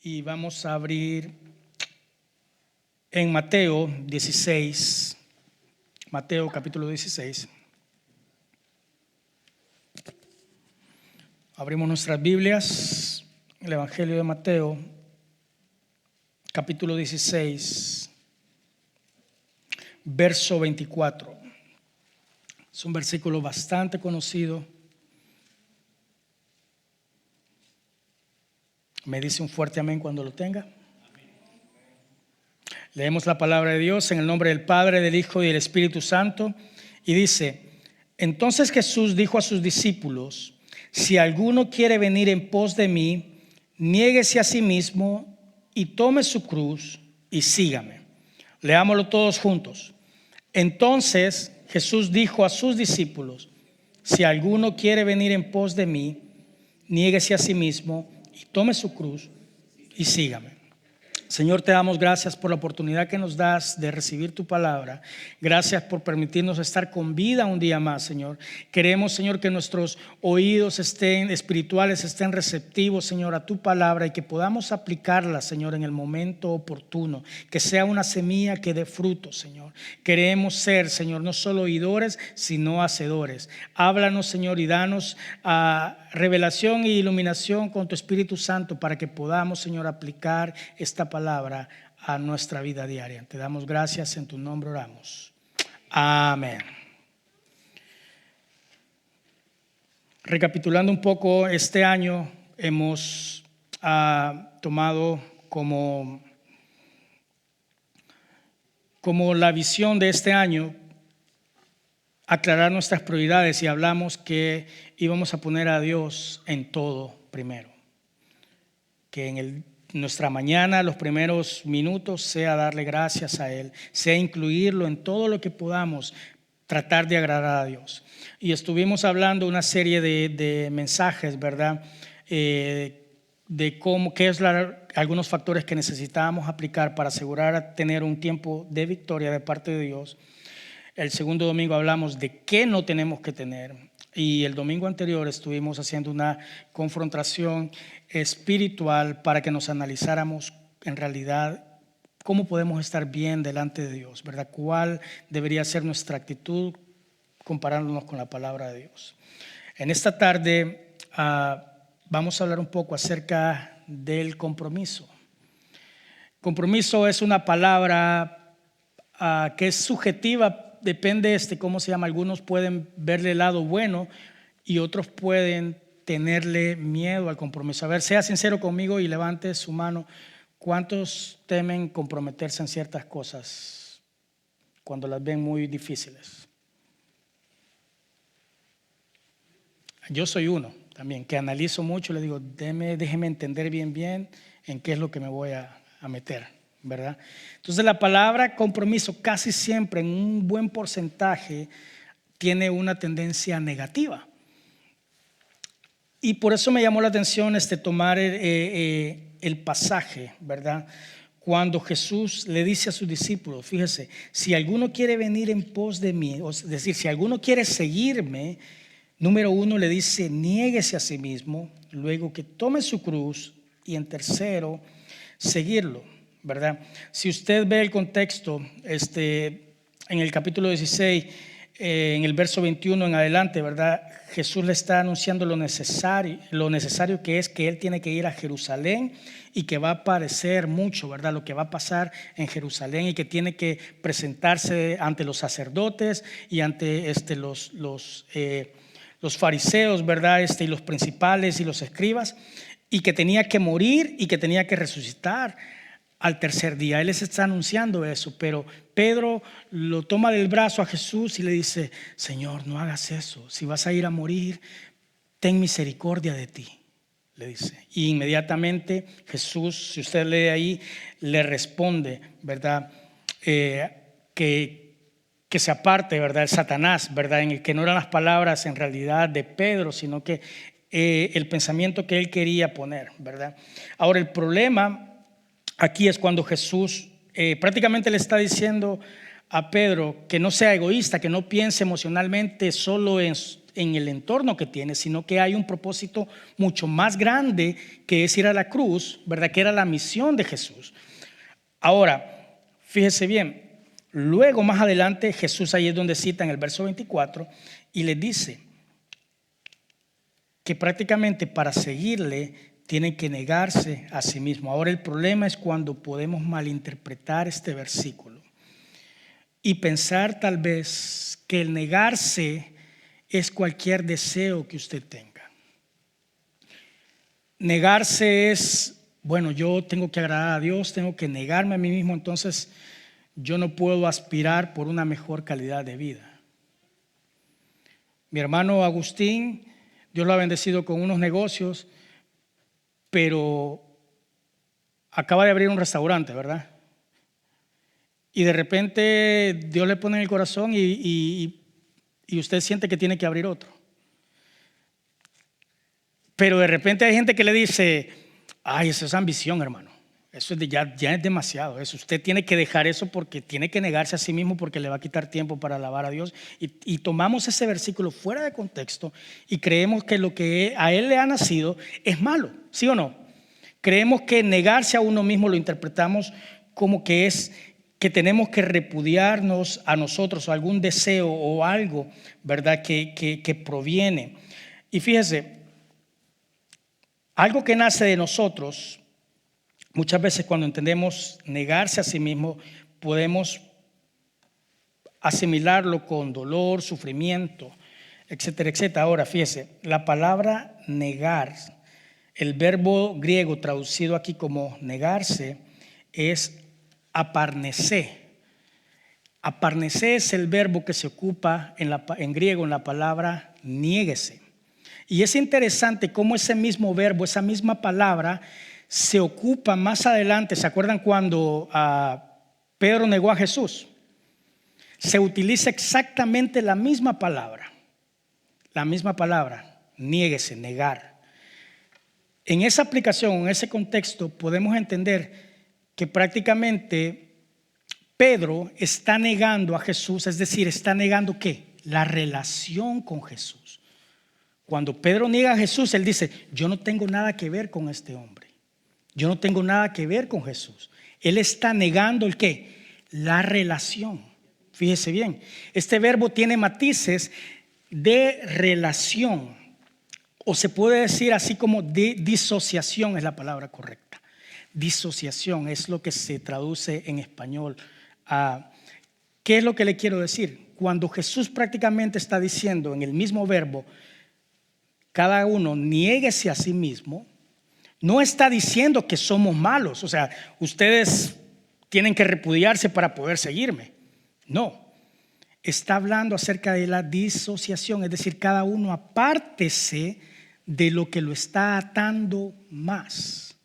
y vamos a abrir en Mateo 16, Mateo capítulo 16. Abrimos nuestras Biblias, el Evangelio de Mateo, capítulo 16, verso 24. Es un versículo bastante conocido. Me dice un fuerte amén cuando lo tenga. Leemos la palabra de Dios en el nombre del Padre, del Hijo y del Espíritu Santo. Y dice: entonces Jesús dijo a sus discípulos: si alguno quiere venir en pos de mí, niéguese a sí mismo y tome su cruz y sígame. Leámoslo todos juntos. Entonces Jesús dijo a sus discípulos: si alguno quiere venir en pos de mí, niéguese a sí mismo y tome su cruz y sígame. Señor, te damos gracias por la oportunidad que nos das de recibir tu palabra. Gracias por permitirnos estar con vida un día más, Señor. Queremos, Señor, que nuestros oídos espirituales estén receptivos, Señor, a tu palabra y que podamos aplicarla, Señor, en el momento oportuno. Que sea una semilla que dé fruto, Señor. Queremos ser, Señor, no solo oidores, sino hacedores. Háblanos, Señor, y danos revelación e iluminación con tu Espíritu Santo para que podamos, Señor, aplicar esta palabra a nuestra vida diaria. Te damos gracias, en tu nombre oramos. Amén. Recapitulando un poco, este año hemos tomado como la visión de este año aclarar nuestras prioridades, y hablamos que íbamos a poner a Dios en todo primero. Que en nuestra mañana, los primeros minutos, sea darle gracias a Él, sea incluirlo en todo lo que podamos, tratar de agradar a Dios. Y estuvimos hablando una serie de mensajes, ¿verdad? De cómo, algunos factores que necesitábamos aplicar para asegurar tener un tiempo de victoria de parte de Dios. El segundo domingo hablamos de qué no tenemos que tener. Y el domingo anterior estuvimos haciendo una confrontación espiritual para que nos analizáramos en realidad cómo podemos estar bien delante de Dios, ¿verdad? ¿Cuál debería ser nuestra actitud comparándonos con la palabra de Dios? En esta tarde vamos a hablar un poco acerca del compromiso. Compromiso es una palabra que es subjetiva. Depende cómo se llama. Algunos pueden verle el lado bueno y otros pueden tenerle miedo al compromiso. A ver, sea sincero conmigo y levante su mano. ¿Cuántos temen comprometerse en ciertas cosas cuando las ven muy difíciles? Yo soy uno también, que analizo mucho. Le digo, déjeme entender bien en qué es lo que me voy a meter, ¿verdad? Entonces la palabra compromiso casi siempre, en un buen porcentaje, tiene una tendencia negativa. Y por eso me llamó la atención tomar el pasaje, ¿verdad? Cuando Jesús le dice a sus discípulos, fíjese, si alguno quiere venir en pos de mí, es decir, si alguno quiere seguirme, número 1 le dice, niéguese a sí mismo, luego que tome su cruz, y en tercero, seguirlo, ¿verdad? Si usted ve el contexto, en el capítulo 16, en el verso 21 en adelante, ¿verdad? Jesús le está anunciando lo necesario que es que Él tiene que ir a Jerusalén y que va a padecer mucho, ¿verdad? Lo que va a pasar en Jerusalén, y que tiene que presentarse ante los sacerdotes y ante los fariseos, ¿verdad? Y los principales y los escribas, y que tenía que morir y que tenía que resucitar al tercer día. Él les está anunciando eso, pero Pedro lo toma del brazo a Jesús y le dice: Señor, no hagas eso. Si vas a ir a morir, ten misericordia de ti, le dice. Y inmediatamente Jesús, si usted lee ahí, le responde, ¿verdad? Que se aparte, ¿verdad? El Satanás, ¿verdad? En el que no eran las palabras en realidad de Pedro, sino que el pensamiento que él quería poner, ¿verdad? Ahora, el problema aquí es cuando Jesús prácticamente le está diciendo a Pedro que no sea egoísta, que no piense emocionalmente solo en en el entorno que tienes, sino que hay un propósito mucho más grande, que es ir a la cruz, ¿verdad? Que era la misión de Jesús. Ahora, fíjese bien, luego más adelante Jesús, ahí es donde cita en el verso 24, y le dice que prácticamente para seguirle tienen que negarse a sí mismo. Ahora el problema es cuando podemos malinterpretar este versículo y pensar tal vez que el negarse es cualquier deseo que usted tenga. Negarse es, bueno, yo tengo que agradar a Dios, tengo que negarme a mí mismo, entonces yo no puedo aspirar por una mejor calidad de vida. Mi hermano Agustín, Dios lo ha bendecido con unos negocios, pero acaba de abrir un restaurante, ¿verdad? Y de repente Dios le pone en el corazón y usted siente que tiene que abrir otro. Pero de repente hay gente que le dice, ay, eso es ambición, hermano. Eso ya es demasiado. Eso. Usted tiene que dejar eso porque tiene que negarse a sí mismo porque le va a quitar tiempo para alabar a Dios. Y tomamos ese versículo fuera de contexto y creemos que lo que a él le ha nacido es malo, ¿sí o no? Creemos que negarse a uno mismo lo interpretamos como que es que tenemos que repudiarnos a nosotros o algún deseo o algo, ¿verdad? Que proviene. Y fíjese, algo que nace de nosotros, muchas veces cuando entendemos negarse a sí mismo, podemos asimilarlo con dolor, sufrimiento, etcétera, etcétera. Ahora, fíjese, la palabra negar, el verbo griego traducido aquí como negarse, es aparnesé. Aparnesé es el verbo que se ocupa en griego en la palabra niéguese. Y es interesante cómo ese mismo verbo, esa misma palabra, se ocupa más adelante. ¿Se acuerdan cuando Pedro negó a Jesús? Se utiliza exactamente la misma palabra, niéguese, negar. En esa aplicación, en ese contexto, podemos entender que prácticamente Pedro está negando a Jesús, es decir, está negando ¿qué? La relación con Jesús. Cuando Pedro niega a Jesús, él dice, yo no tengo nada que ver con este hombre. Yo no tengo nada que ver con Jesús. Él está negando el ¿qué? La relación. Fíjese bien, este verbo tiene matices de relación, o se puede decir así como de disociación es la palabra correcta. Disociación es lo que se traduce en español. ¿Qué es lo que le quiero decir? Cuando Jesús prácticamente está diciendo en el mismo verbo, cada uno niéguese a sí mismo, no está diciendo que somos malos, o sea, ustedes tienen que repudiarse para poder seguirme. No, está hablando acerca de la disociación, es decir, cada uno apártese de lo que lo está atando más.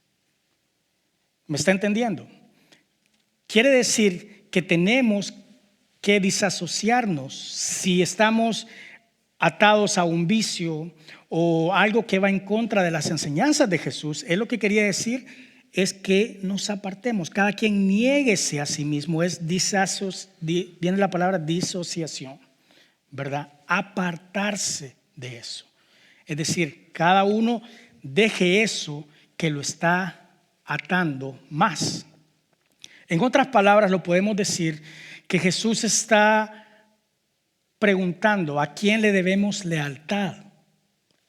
¿Me está entendiendo? Quiere decir que tenemos que disasociarnos si estamos atados a un vicio o algo que va en contra de las enseñanzas de Jesús. Él lo que quería decir es que nos apartemos, cada quien niéguese a sí mismo, viene la palabra disociación, ¿verdad? Apartarse de eso. Es decir, cada uno deje eso que lo está atando más. En otras palabras, lo podemos decir que Jesús está preguntando a quién le debemos lealtad,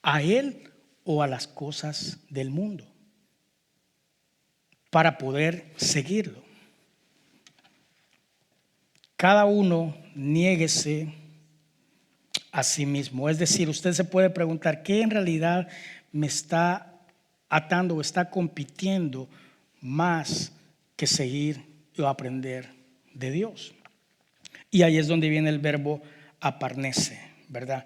a Él o a las cosas del mundo, para poder seguirlo. Cada uno niéguese a sí mismo. Es decir, usted se puede preguntar, ¿qué en realidad me está atando o está compitiendo más que seguir o aprender de Dios? Y ahí es donde viene el verbo aparnese, ¿verdad?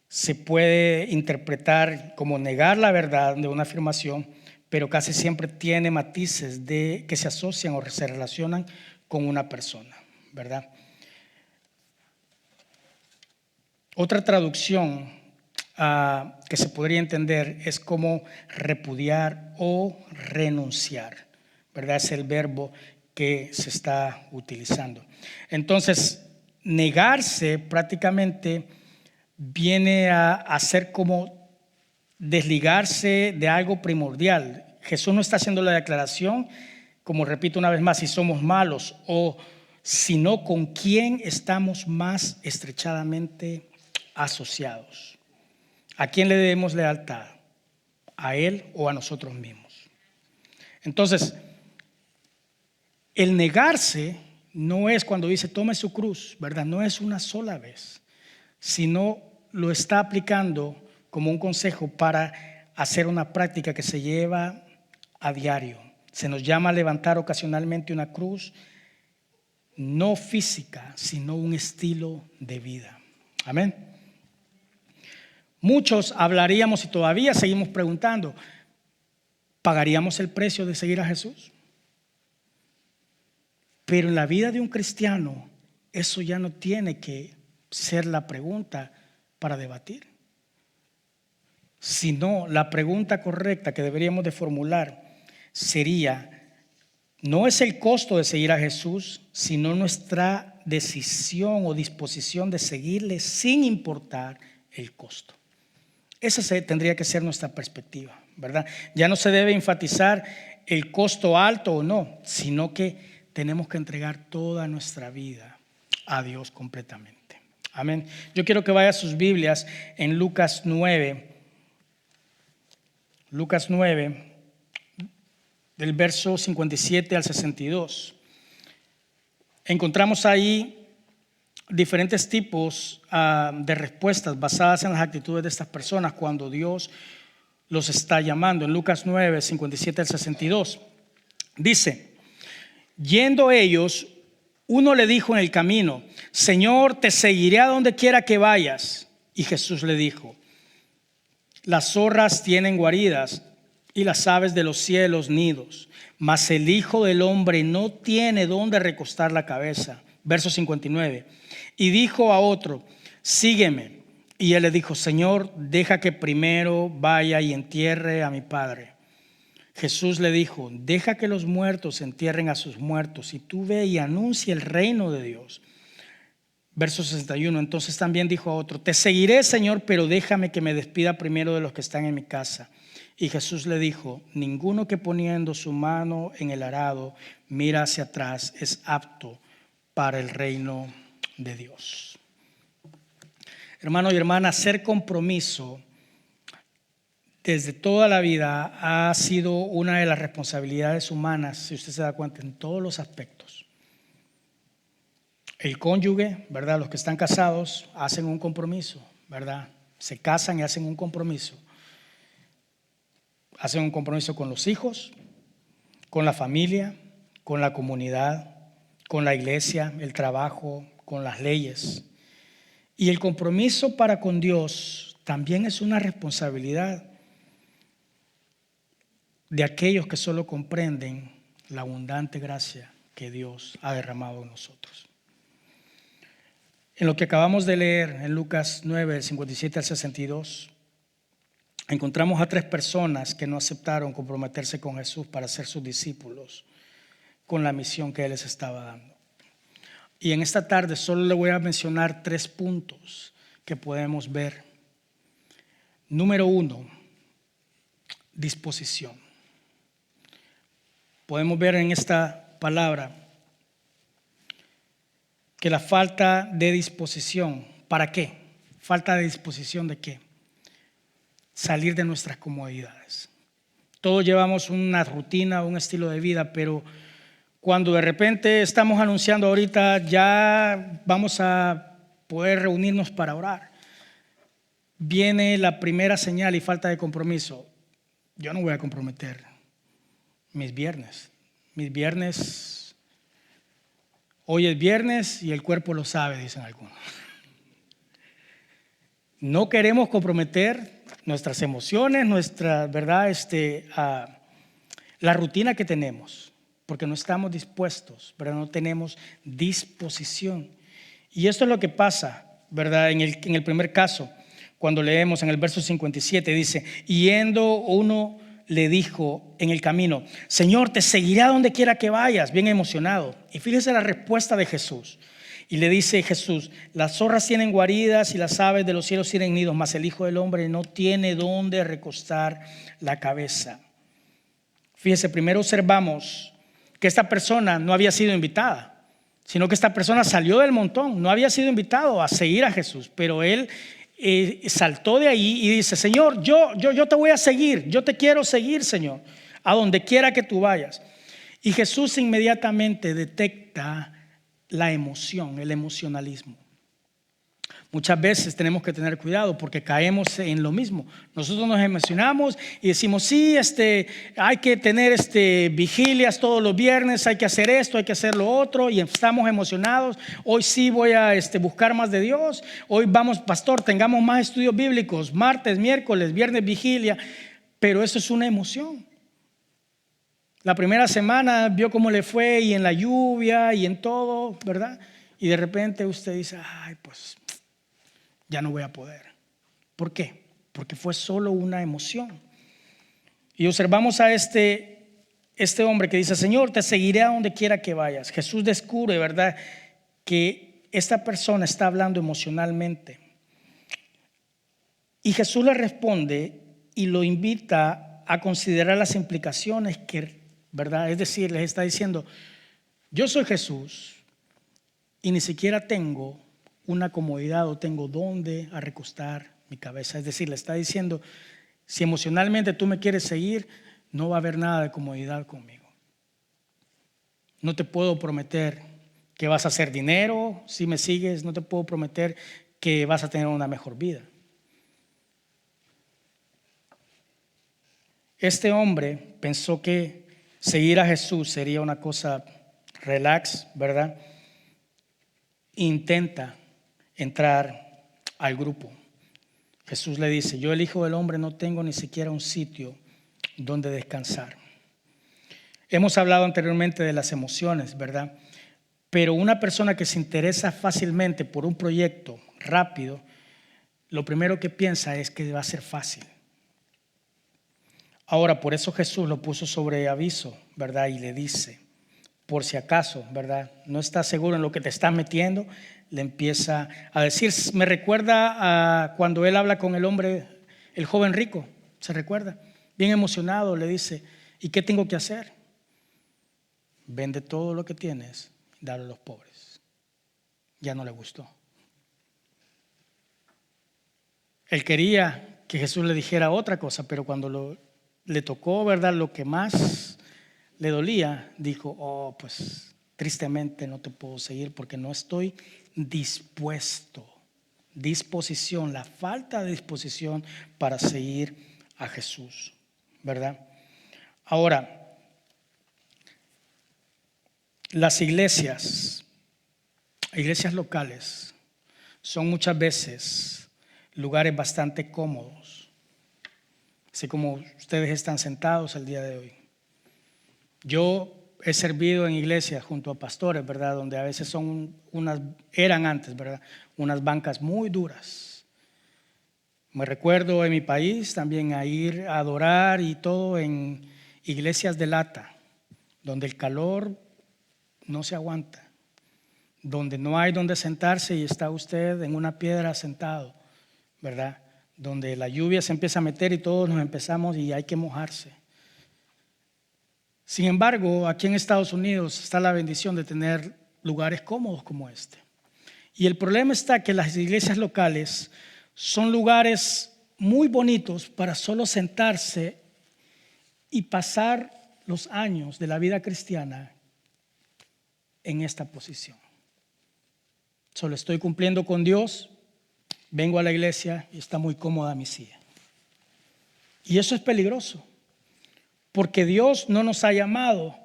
Se puede interpretar como negar la verdad de una afirmación, pero casi siempre tiene matices que se asocian o se relacionan con una persona, ¿verdad? Otra traducción que se podría entender es como repudiar o renunciar, ¿verdad? Es el verbo que se está utilizando. Entonces, negarse prácticamente viene a hacer como desligarse de algo primordial. Jesús no está haciendo la declaración, como repito una vez más, si somos malos o sino con quién estamos más estrechadamente asociados. ¿A quién le debemos lealtad? ¿A Él o a nosotros mismos? Entonces, el negarse no es cuando dice tome su cruz, ¿verdad? No es una sola vez, sino lo está aplicando como un consejo para hacer una práctica que se lleva a diario. Se nos llama a levantar ocasionalmente una cruz, no física, sino un estilo de vida. Amén. Muchos hablaríamos y todavía seguimos preguntando, ¿pagaríamos el precio de seguir a Jesús? Pero en la vida de un cristiano, eso ya no tiene que ser la pregunta para debatir. Sino la pregunta correcta que deberíamos de formular sería, no es el costo de seguir a Jesús, sino nuestra decisión o disposición de seguirle sin importar el costo. Esa tendría que ser nuestra perspectiva, ¿verdad? Ya no se debe enfatizar el costo alto o no, sino que tenemos que entregar toda nuestra vida a Dios completamente. Amén. Yo quiero que vaya a sus Biblias en Lucas 9. Lucas 9, del verso 57 al 62. Encontramos ahí diferentes tipos de respuestas basadas en las actitudes de estas personas cuando Dios los está llamando. En Lucas 9, 57 al 62, dice: yendo ellos, uno le dijo en el camino: Señor, te seguiré a donde quiera que vayas. Y Jesús le dijo: las zorras tienen guaridas y las aves de los cielos nidos, mas el Hijo del Hombre no tiene dónde recostar la cabeza. Verso 59. Y dijo a otro: sígueme. Y él le dijo: Señor, deja que primero vaya y entierre a mi padre. Jesús le dijo: deja que los muertos entierren a sus muertos, y tú ve y anuncia el reino de Dios. Verso 61. Entonces también dijo a otro: te seguiré, Señor, pero déjame que me despida primero de los que están en mi casa. Y Jesús le dijo: ninguno que poniendo su mano en el arado mira hacia atrás es apto para el reino de Dios. Hermano y hermana, hacer compromiso desde toda la vida ha sido una de las responsabilidades humanas, si usted se da cuenta, en todos los aspectos. El cónyuge, ¿verdad? Los que están casados hacen un compromiso, ¿verdad? Se casan y hacen un compromiso. Hacen un compromiso con los hijos, con la familia, con la comunidad, con la iglesia, el trabajo, con las leyes. Y el compromiso para con Dios también es una responsabilidad de aquellos que solo comprenden la abundante gracia que Dios ha derramado en nosotros. En lo que acabamos de leer en Lucas 9, del 57 al 62, encontramos a 3 personas que no aceptaron comprometerse con Jesús para ser sus discípulos con la misión que Él les estaba dando. Y en esta tarde solo le voy a mencionar 3 puntos que podemos ver. Número 1, disposición. Podemos ver en esta palabra que la falta de disposición, ¿para qué? Falta de disposición de qué? Salir de nuestras comodidades. Todos llevamos una rutina, un estilo de vida, pero cuando de repente estamos anunciando ahorita ya vamos a poder reunirnos para orar, viene la primera señal y falta de compromiso. Yo no voy a comprometer mis viernes. Hoy es viernes y el cuerpo lo sabe, dicen algunos. No queremos comprometer nuestras emociones, nuestra, ¿verdad? La rutina que tenemos, porque no estamos dispuestos, pero no tenemos disposición. Y esto es lo que pasa, ¿verdad? En el primer caso, cuando leemos en el verso 57, dice: yendo uno le dijo en el camino: Señor, te seguiré a donde quiera que vayas. Bien emocionado. Y fíjese la respuesta de Jesús: Y le dice Jesús: las zorras tienen guaridas y las aves de los cielos tienen nidos, mas el Hijo del Hombre no tiene dónde recostar la cabeza. Fíjese, primero observamos que esta persona no había sido invitada, sino que esta persona salió del montón, no había sido invitado a seguir a Jesús, pero él saltó de ahí y dice: Señor, yo te voy a seguir, yo te quiero seguir, Señor, a donde quiera que tú vayas. Y Jesús inmediatamente detecta la emoción, el emocionalismo. Muchas veces tenemos que tener cuidado porque caemos en lo mismo. Nosotros nos emocionamos y decimos: sí, hay que tener vigilias todos los viernes, hay que hacer esto, hay que hacer lo otro, y estamos emocionados. Hoy sí voy a buscar más de Dios. Hoy vamos, pastor, tengamos más estudios bíblicos, martes, miércoles, viernes vigilia. Pero eso es una emoción. La primera semana vio cómo le fue, y en la lluvia y en todo, ¿verdad? Y de repente usted dice: ay, pues ya no voy a poder. ¿Por qué? Porque fue solo una emoción. Y observamos a este hombre que dice: Señor, te seguiré a donde quiera que vayas. Jesús descubre, ¿verdad?, que esta persona está hablando emocionalmente. Y Jesús le responde y lo invita a considerar las implicaciones que, ¿verdad? Es decir, les está diciendo: yo soy Jesús y ni siquiera tengo una comodidad o tengo dónde a recostar mi cabeza. Es decir, le está diciendo: si emocionalmente tú me quieres seguir, no va a haber nada de comodidad conmigo. No te puedo prometer que vas a hacer dinero si me sigues, no te puedo prometer que vas a tener una mejor vida. Este hombre pensó que seguir a Jesús sería una cosa relax, ¿verdad? Intenta entrar al grupo. Jesús le dice: yo, el Hijo del Hombre, no tengo ni siquiera un sitio donde descansar. Hemos hablado anteriormente de las emociones, ¿verdad? Pero una persona que se interesa fácilmente por un proyecto rápido, lo primero que piensa es que va a ser fácil. Ahora, por eso Jesús lo puso sobre aviso, ¿verdad? Y le dice: por si acaso, ¿verdad?, no estás seguro en lo que te estás metiendo, le empieza a decir. Me recuerda a cuando él habla con el hombre, el joven rico, ¿se recuerda? Bien emocionado le dice: ¿y qué tengo que hacer? Vende todo lo que tienes, dale a los pobres. Ya no le gustó. Él quería que Jesús le dijera otra cosa, pero cuando le tocó, ¿verdad?, lo que más le dolía, dijo: oh, pues tristemente no te puedo seguir porque no estoy dispuesto. Disposición, la falta de disposición para seguir a Jesús, ¿verdad? Ahora, las iglesias locales son muchas veces lugares bastante cómodos, así como ustedes están sentados el día de hoy. Yo he servido en iglesias junto a pastores, ¿verdad?, donde a veces eran antes, ¿verdad?, unas bancas muy duras. Me recuerdo en mi país también a ir a adorar y todo en iglesias de lata, donde el calor no se aguanta, donde no hay donde sentarse y está usted en una piedra sentado, ¿verdad?, donde la lluvia se empieza a meter y todos nos empezamos y hay que mojarse. Sin embargo, aquí en Estados Unidos está la bendición de tener lugares cómodos como este. Y el problema está que las iglesias locales son lugares muy bonitos para solo sentarse y pasar los años de la vida cristiana en esta posición. Solo estoy cumpliendo con Dios, vengo a la iglesia y está muy cómoda mi silla. Y eso es peligroso, porque Dios no nos ha llamado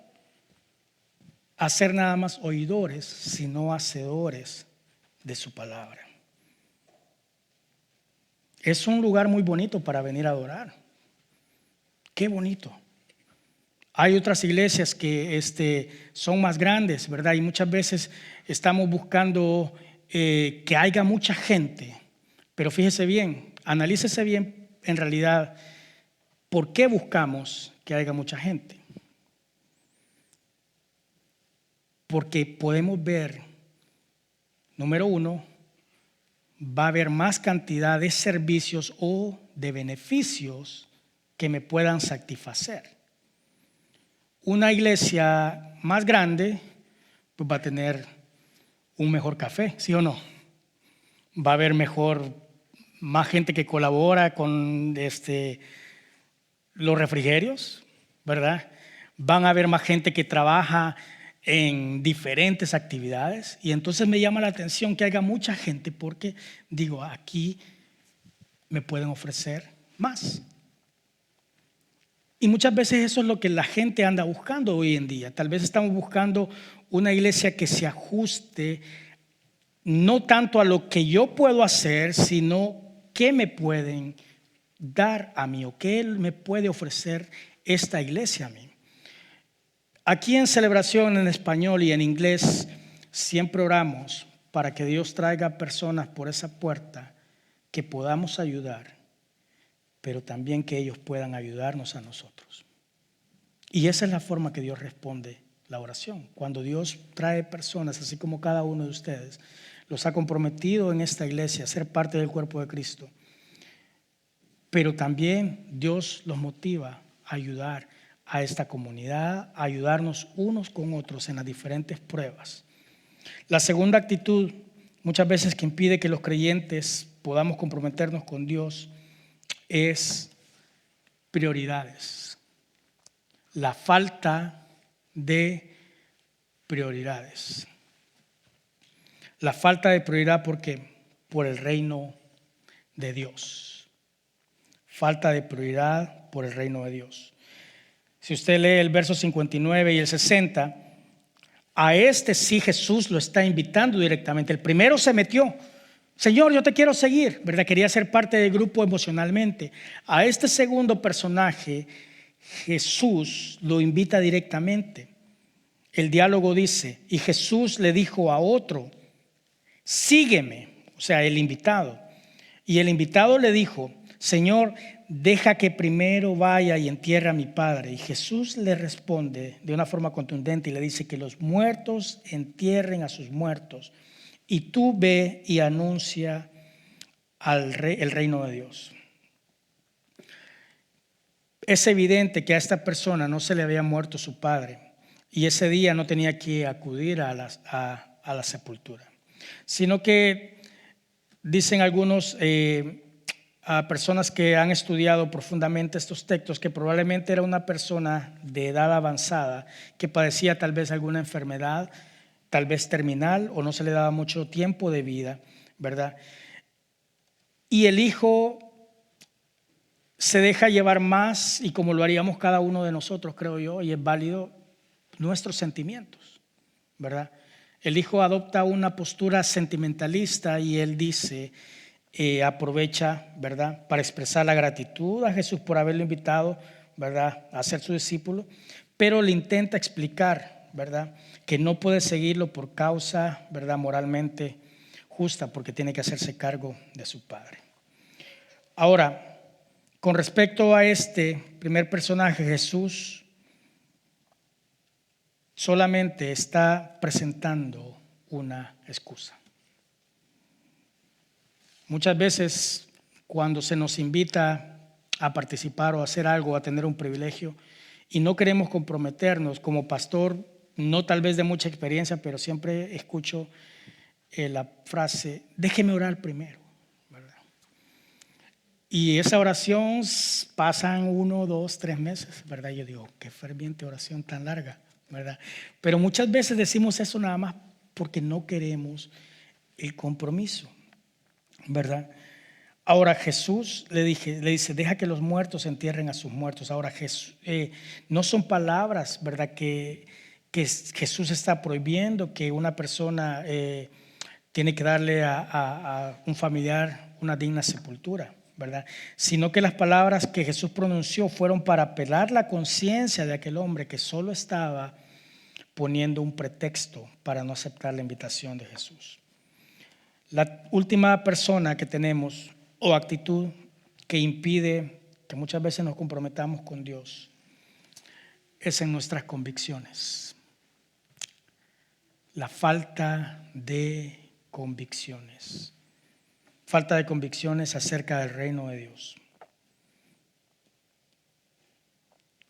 a ser nada más oidores, sino hacedores de su palabra. Es un lugar muy bonito para venir a adorar. Qué bonito. Hay otras iglesias que son más grandes, ¿verdad? Y muchas veces estamos buscando que haya mucha gente. Pero fíjese bien, analícese bien en realidad por qué buscamos que haya mucha gente. Porque podemos ver Número uno, va a haber más cantidad de servicios o de beneficios que me puedan satisfacer. Una iglesia más grande pues va a tener un mejor café, ¿sí o no? Va a haber más gente que colabora con los refrigerios, ¿verdad? Van a haber más gente que trabaja en diferentes actividades, y entonces me llama la atención que haya mucha gente, porque digo, aquí me pueden ofrecer más. Y muchas veces eso es lo que la gente anda buscando hoy en día. Tal vez estamos buscando una iglesia que se ajuste no tanto a lo que yo puedo hacer, sino qué me pueden dar a mí o qué Él me puede ofrecer esta iglesia a mí. Aquí en Celebración, en español y en inglés, siempre oramos para que Dios traiga personas por esa puerta que podamos ayudar, pero también que ellos puedan ayudarnos a nosotros. Y esa es la forma que Dios responde la oración. Cuando Dios trae personas, así como cada uno de ustedes los ha comprometido en esta iglesia a ser parte del cuerpo de Cristo, pero también Dios los motiva a ayudar a esta comunidad, a ayudarnos unos con otros en las diferentes pruebas. La segunda actitud, muchas veces que impide que los creyentes podamos comprometernos con Dios, es prioridades. La falta de prioridades. La falta de prioridad, ¿por qué? Por el reino de Dios. Falta de prioridad por el reino de Dios. Si usted lee el verso 59 y el 60, a este sí Jesús lo está invitando directamente. El primero se metió. Señor, yo te quiero seguir, ¿verdad? Quería ser parte del grupo emocionalmente. A este segundo personaje, Jesús lo invita directamente. El diálogo dice, y Jesús le dijo a otro, sígueme, o sea, el invitado. Y el invitado le dijo, Señor, deja que primero vaya y entierre a mi padre. Y Jesús le responde de una forma contundente y le dice que los muertos entierren a sus muertos. Y tú ve y anuncia el reino de Dios. Es evidente que a esta persona no se le había muerto su padre y ese día no tenía que acudir a la sepultura, sino que dicen algunos a personas que han estudiado profundamente estos textos que probablemente era una persona de edad avanzada que padecía tal vez alguna enfermedad, tal vez terminal, o no se le daba mucho tiempo de vida, ¿verdad? Y el hijo se deja llevar más, y como lo haríamos cada uno de nosotros, creo yo, y es válido, nuestros sentimientos, ¿verdad? El hijo adopta una postura sentimentalista y él dice, aprovecha, ¿verdad?, para expresar la gratitud a Jesús por haberlo invitado, ¿verdad?, a ser su discípulo, pero le intenta explicar, ¿verdad?, que no puede seguirlo por causa, ¿verdad?, moralmente justa, porque tiene que hacerse cargo de su padre. Ahora, con respecto a este primer personaje, Jesús solamente está presentando una excusa. Muchas veces cuando se nos invita a participar o a hacer algo, a tener un privilegio, y no queremos comprometernos, como pastor, no tal vez de mucha experiencia, pero siempre escucho la frase, déjeme orar primero, ¿verdad? Y esa oración pasan 1, 2, 3 meses, ¿verdad? Yo digo, qué ferviente oración tan larga, ¿verdad? Pero muchas veces decimos eso nada más porque no queremos el compromiso, ¿verdad? Ahora Jesús le dice, deja que los muertos entierren a sus muertos. Ahora Jesús, no son palabras, ¿verdad?, que Jesús está prohibiendo que una persona tiene que darle a un familiar una digna sepultura, ¿verdad?, sino que las palabras que Jesús pronunció fueron para apelar la conciencia de aquel hombre que solo estaba poniendo un pretexto para no aceptar la invitación de Jesús. La última persona que tenemos o actitud que impide que muchas veces nos comprometamos con Dios es en nuestras convicciones. La falta de convicciones. Falta de convicciones acerca del reino de Dios.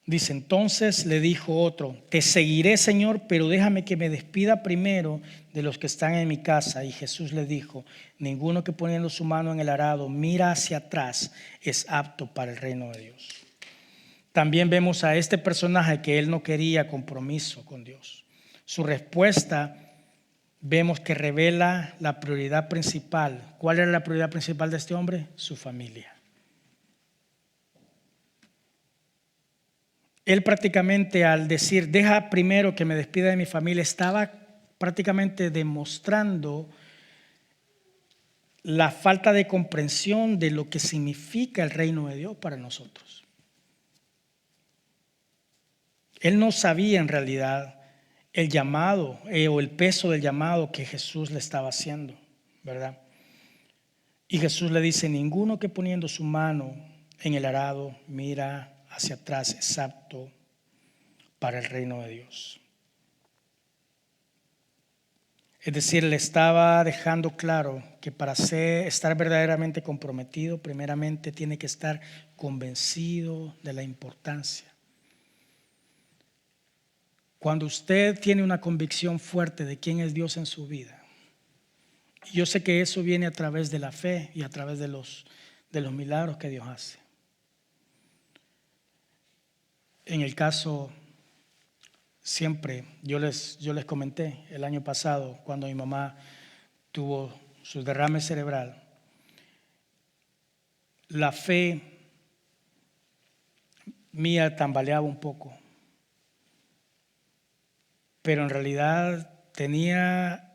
Dice, entonces le dijo otro, te seguiré, Señor, pero déjame que me despida primero de los que están en mi casa. Y Jesús le dijo, ninguno que poniendo su mano en el arado mira hacia atrás es apto para el reino de Dios. También vemos a este personaje que él no quería compromiso con Dios. Su respuesta vemos que revela la prioridad principal. ¿Cuál era la prioridad principal de este hombre? Su familia. Él prácticamente al decir, deja primero que me despida de mi familia, estaba prácticamente demostrando la falta de comprensión de lo que significa el reino de Dios para nosotros. Él no sabía en realidad el llamado o el peso del llamado que Jesús le estaba haciendo, ¿verdad? Y Jesús le dice, ninguno que poniendo su mano en el arado mira hacia atrás es apto para el reino de Dios. Es decir, le estaba dejando claro que para estar verdaderamente comprometido, primeramente tiene que estar convencido de la importancia. Cuando usted tiene una convicción fuerte de quién es Dios en su vida, yo sé que eso viene a través de la fe y a través de los milagros que Dios hace. En el caso, siempre, yo les comenté el año pasado, cuando mi mamá tuvo su derrame cerebral, la fe mía tambaleaba un poco, pero en realidad tenía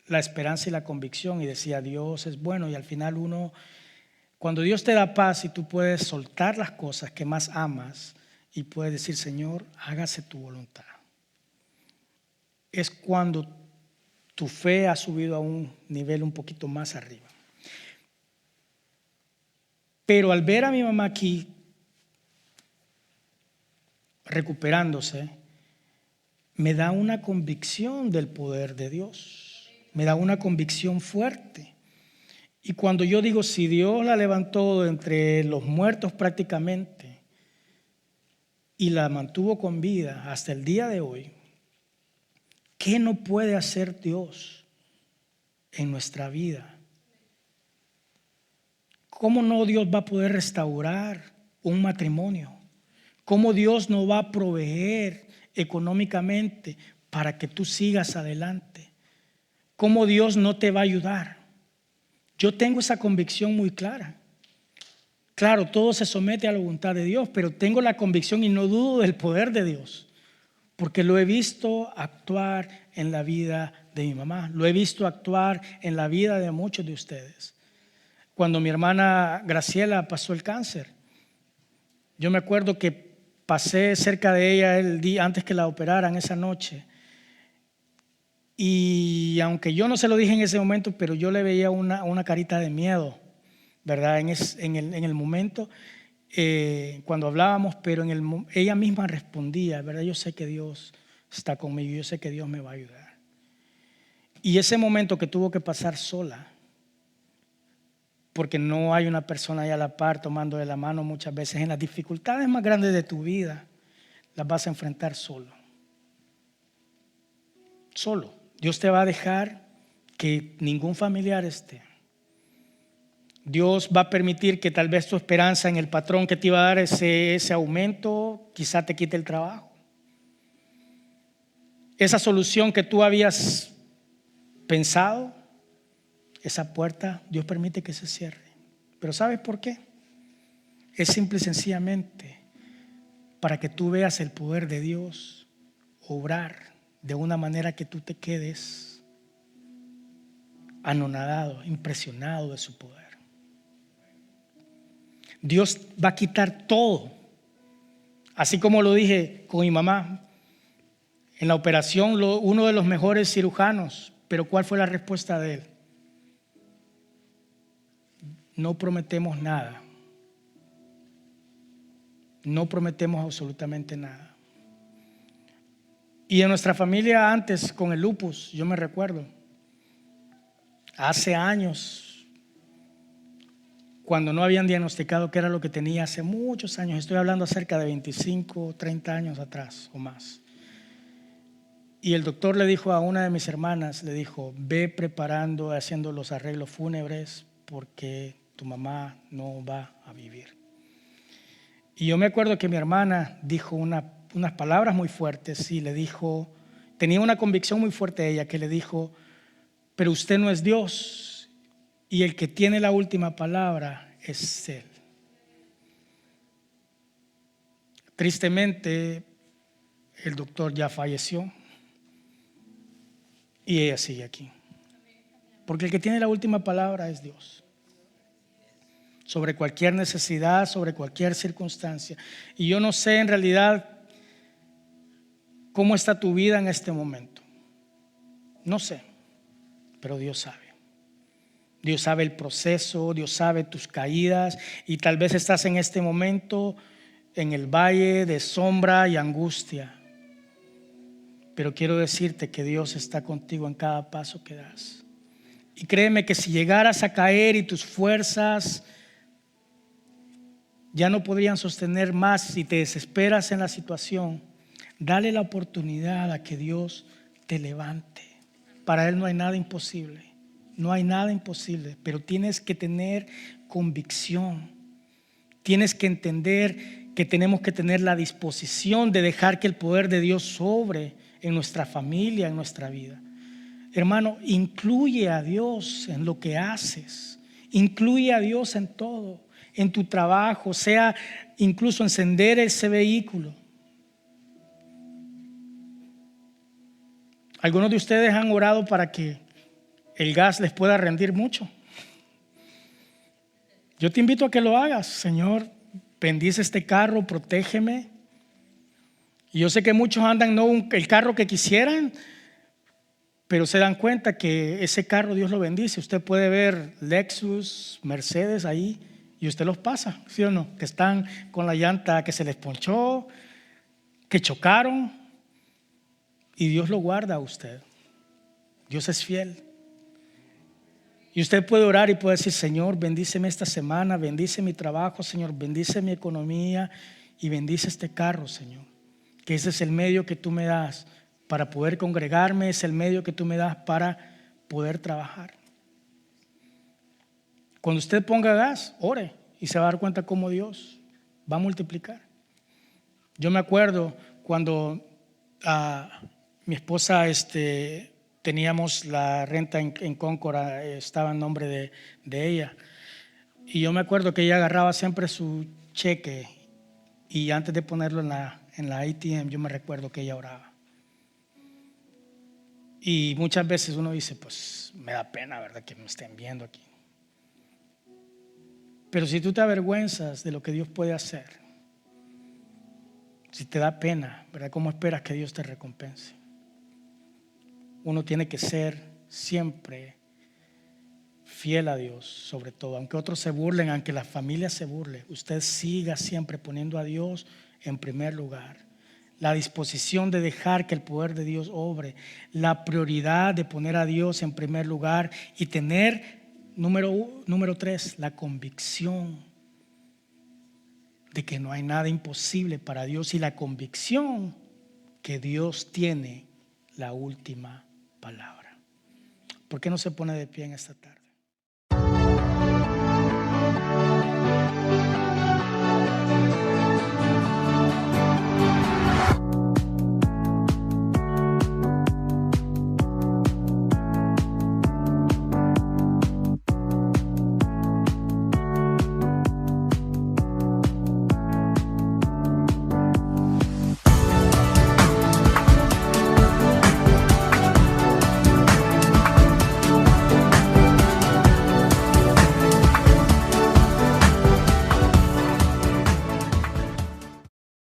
la esperanza y la convicción y decía, Dios es bueno, y al final cuando Dios te da paz y tú puedes soltar las cosas que más amas, y puedes decir, Señor, hágase tu voluntad. Es cuando tu fe ha subido a un nivel un poquito más arriba. Pero al ver a mi mamá aquí recuperándose, me da una convicción del poder de Dios. Me da una convicción fuerte. Y cuando yo digo, si Dios la levantó entre los muertos prácticamente, y la mantuvo con vida hasta el día de hoy, ¿qué no puede hacer Dios en nuestra vida? ¿Cómo no Dios va a poder restaurar un matrimonio? ¿Cómo Dios no va a proveer económicamente para que tú sigas adelante? ¿Cómo Dios no te va a ayudar? Yo tengo esa convicción muy clara. Claro, todo se somete a la voluntad de Dios, pero tengo la convicción y no dudo del poder de Dios, porque lo he visto actuar en la vida de mi mamá, lo he visto actuar en la vida de muchos de ustedes. Cuando mi hermana Graciela pasó el cáncer, yo me acuerdo que pasé cerca de ella el día antes que la operaran esa noche, y aunque yo no se lo dije en ese momento, pero yo le veía una carita de miedo, ¿verdad? En el momento cuando hablábamos, pero ella misma respondía, ¿verdad? Yo sé que Dios está conmigo, yo sé que Dios me va a ayudar. Y ese momento que tuvo que pasar sola, porque no hay una persona ahí a la par tomando de la mano muchas veces, en las dificultades más grandes de tu vida, las vas a enfrentar solo. Solo. Dios te va a dejar que ningún familiar esté. Dios va a permitir que tal vez tu esperanza en el patrón que te iba a dar ese aumento, quizá te quite el trabajo. Esa solución que tú habías pensado, esa puerta, Dios permite que se cierre. Pero ¿sabes por qué? Es simple y sencillamente para que tú veas el poder de Dios obrar de una manera que tú te quedes anonadado, impresionado de su poder. Dios va a quitar todo, así como lo dije con mi mamá en la operación, uno de los mejores cirujanos, pero ¿cuál fue la respuesta de él? No prometemos nada, no prometemos absolutamente nada. Y en nuestra familia antes con el lupus, yo me recuerdo, hace años, cuando no habían diagnosticado qué era lo que tenía, hace muchos años, estoy hablando acerca de 25, 30 años atrás o más. Y el doctor le dijo a una de mis hermanas, le dijo, ve preparando, haciendo los arreglos fúnebres porque tu mamá no va a vivir. Y yo me acuerdo que mi hermana dijo unas palabras muy fuertes y le dijo, tenía una convicción muy fuerte ella que le dijo, pero usted no es Dios y el que tiene la última palabra es Él. Tristemente, el doctor ya falleció y ella sigue aquí. Porque el que tiene la última palabra es Dios. Sobre cualquier necesidad, sobre cualquier circunstancia. Y yo no sé en realidad cómo está tu vida en este momento. No sé, pero Dios sabe. Dios sabe el proceso, Dios sabe tus caídas y tal vez estás en este momento en el valle de sombra y angustia. Pero quiero decirte que Dios está contigo en cada paso que das. Y créeme que si llegaras a caer y tus fuerzas ya no podrían sostener más, si te desesperas en la situación, dale la oportunidad a que Dios te levante. Para Él no hay nada imposible. No hay nada imposible, pero tienes que tener convicción. Tienes que entender que tenemos que tener la disposición de dejar que el poder de Dios sobre en nuestra familia, en nuestra vida. Hermano, incluye a Dios en lo que haces. Incluye a Dios en todo, en tu trabajo, sea incluso encender ese vehículo. Algunos de ustedes han orado para que el gas les pueda rendir mucho. Yo te invito a que lo hagas. Señor, bendice este carro, protégeme. Y yo sé que muchos andan no el carro que quisieran, pero se dan cuenta que ese carro Dios lo bendice. Usted puede ver Lexus, Mercedes ahí y usted los pasa, ¿sí o no? Que están con la llanta que se les ponchó, que chocaron y Dios lo guarda a usted. Dios es fiel. Y usted puede orar y puede decir, Señor, bendíceme esta semana, bendice mi trabajo, Señor, bendice mi economía y bendice este carro, Señor. Que ese es el medio que tú me das para poder congregarme, es el medio que tú me das para poder trabajar. Cuando usted ponga gas, ore y se va a dar cuenta cómo Dios va a multiplicar. Yo me acuerdo cuando mi esposa teníamos la renta en Concord, estaba en nombre de ella. Y yo me acuerdo que ella agarraba siempre su cheque y antes de ponerlo en la ATM, yo me recuerdo que ella oraba. Y muchas veces uno dice, pues me da pena, ¿verdad? Que me estén viendo aquí. Pero si tú te avergüenzas de lo que Dios puede hacer, si te da pena, ¿verdad? ¿Cómo esperas que Dios te recompense? Uno tiene que ser siempre fiel a Dios, sobre todo. Aunque otros se burlen, aunque la familia se burle, usted siga siempre poniendo a Dios en primer lugar. La disposición de dejar que el poder de Dios obre, la prioridad de poner a Dios en primer lugar y tener, número 3, la convicción de que no hay nada imposible para Dios y la convicción que Dios tiene la última palabra. ¿Por qué no se pone de pie en esta tarde?